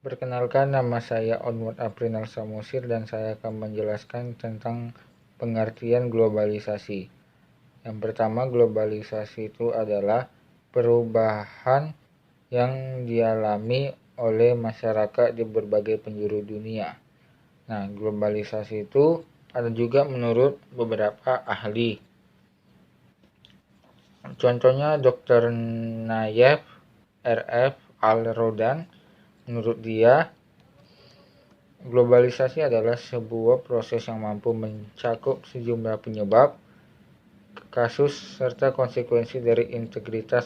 Perkenalkan, nama saya Onward Aprinal Samosir dan saya akan menjelaskan tentang pengertian globalisasi. Yang pertama, globalisasi itu adalah perubahan yang dialami oleh masyarakat di berbagai penjuru dunia. Nah, globalisasi itu ada juga menurut beberapa ahli. Contohnya Dr. Nayef R.F. Al-Rodan. Menurut dia, globalisasi adalah sebuah proses yang mampu mencakup sejumlah penyebab, kasus, serta konsekuensi dari integritas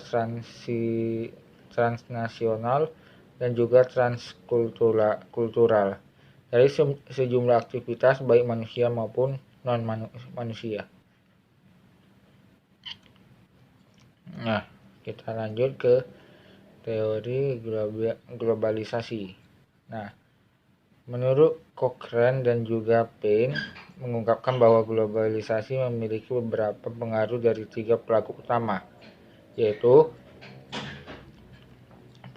transnasional dan juga transkultural dari sejumlah aktivitas baik manusia maupun non-manusia. Nah, kita lanjut ke teori globalisasi. Nah, menurut Cochrane dan juga Payne mengungkapkan bahwa globalisasi memiliki beberapa pengaruh dari 3 pelaku utama, yaitu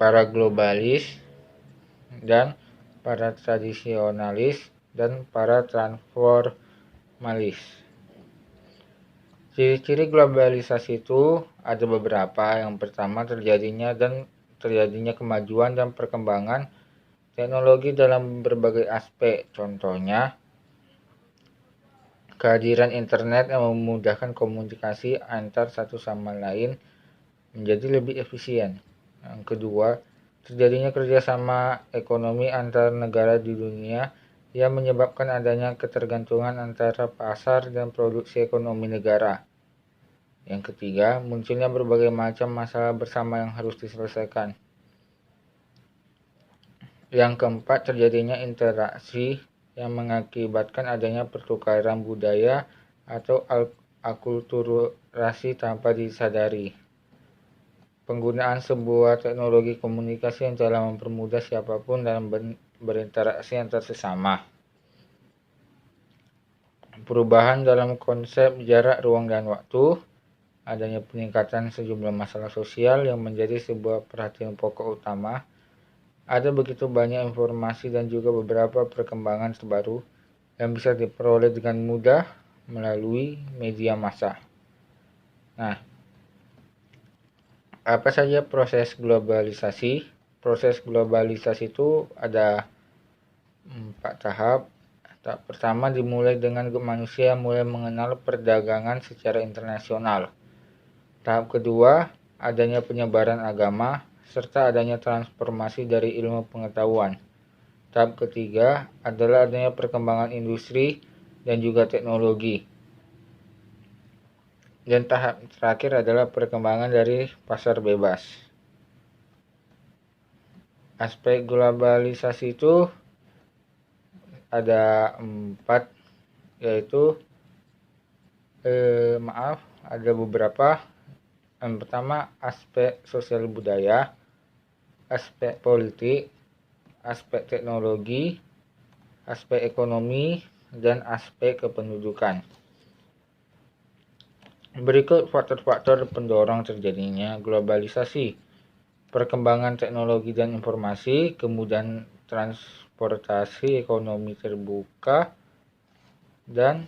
para globalis dan para tradisionalis dan para transformalis. Ciri-ciri globalisasi itu ada beberapa. Yang pertama, terjadinya kemajuan dan perkembangan teknologi dalam berbagai aspek. Contohnya, kehadiran internet yang memudahkan komunikasi antar satu sama lain menjadi lebih efisien. Yang kedua, terjadinya kerjasama ekonomi antar negara di dunia yang menyebabkan adanya ketergantungan antara pasar dan produksi ekonomi negara. Yang ketiga, munculnya berbagai macam masalah bersama yang harus diselesaikan. Yang keempat, terjadinya interaksi yang mengakibatkan adanya pertukaran budaya atau akulturasi tanpa disadari. Penggunaan sebuah teknologi komunikasi yang telah mempermudah siapapun dalam berinteraksi antar sesama. Perubahan dalam konsep jarak, ruang, dan waktu. Adanya peningkatan sejumlah masalah sosial yang menjadi sebuah perhatian pokok utama. Ada begitu banyak informasi dan juga beberapa perkembangan terbaru yang bisa diperoleh dengan mudah melalui media massa. Nah, apa saja proses globalisasi? Proses globalisasi itu ada 4 tahap. Tahap pertama dimulai dengan manusia mulai mengenal perdagangan secara internasional. Tahap kedua, adanya penyebaran agama serta adanya transformasi dari ilmu pengetahuan. Tahap ketiga adalah adanya perkembangan industri dan juga teknologi. Dan tahap terakhir adalah perkembangan dari pasar bebas. Aspek globalisasi itu ada 4, yaitu ada beberapa. Yang pertama, aspek sosial budaya, aspek politik, aspek teknologi, aspek ekonomi, dan aspek kependudukan. Berikut faktor-faktor pendorong terjadinya globalisasi: perkembangan teknologi dan informasi, kemudahan transportasi, ekonomi terbuka, dan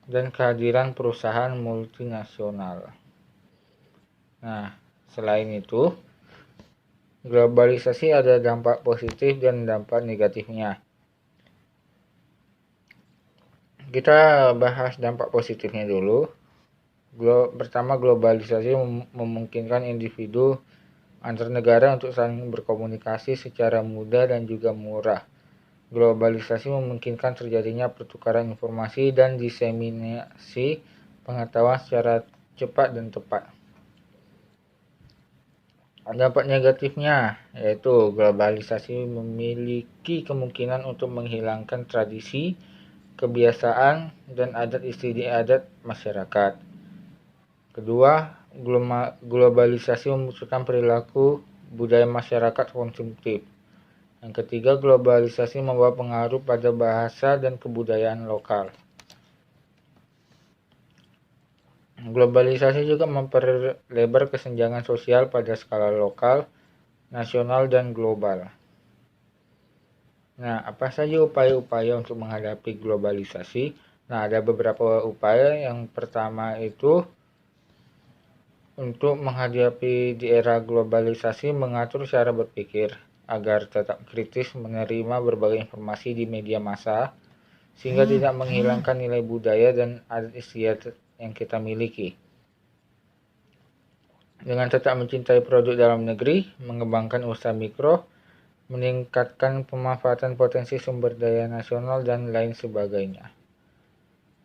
kehadiran perusahaan multinasional. Nah, selain itu, globalisasi ada dampak positif dan dampak negatifnya. Kita bahas dampak positifnya dulu. Pertama, globalisasi memungkinkan individu antar negara untuk saling berkomunikasi secara mudah dan juga murah. Globalisasi memungkinkan terjadinya pertukaran informasi dan diseminasi pengetahuan secara cepat dan tepat. Dampak negatifnya yaitu globalisasi memiliki kemungkinan untuk menghilangkan tradisi, kebiasaan, dan adat istiadat masyarakat. Kedua, globalisasi memunculkan perilaku budaya masyarakat konsumtif. Yang ketiga, globalisasi membawa pengaruh pada bahasa dan kebudayaan lokal. Globalisasi juga memperlebar kesenjangan sosial pada skala lokal nasional dan global. Nah, apa saja upaya-upaya untuk menghadapi globalisasi? Nah, ada beberapa upaya. Yang pertama itu untuk menghadapi di era globalisasi, mengatur cara berpikir agar tetap kritis menerima berbagai informasi di media massa, sehingga tidak menghilangkan nilai budaya dan adat istiadat yang kita miliki. Dengan tetap mencintai produk dalam negeri, mengembangkan usaha mikro, meningkatkan pemanfaatan potensi sumber daya nasional, dan lain sebagainya.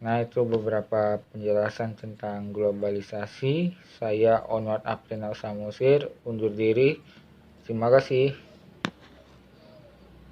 Nah, itu beberapa penjelasan tentang globalisasi. Saya Onward Aprinal Samosir, undur diri. Terima kasih.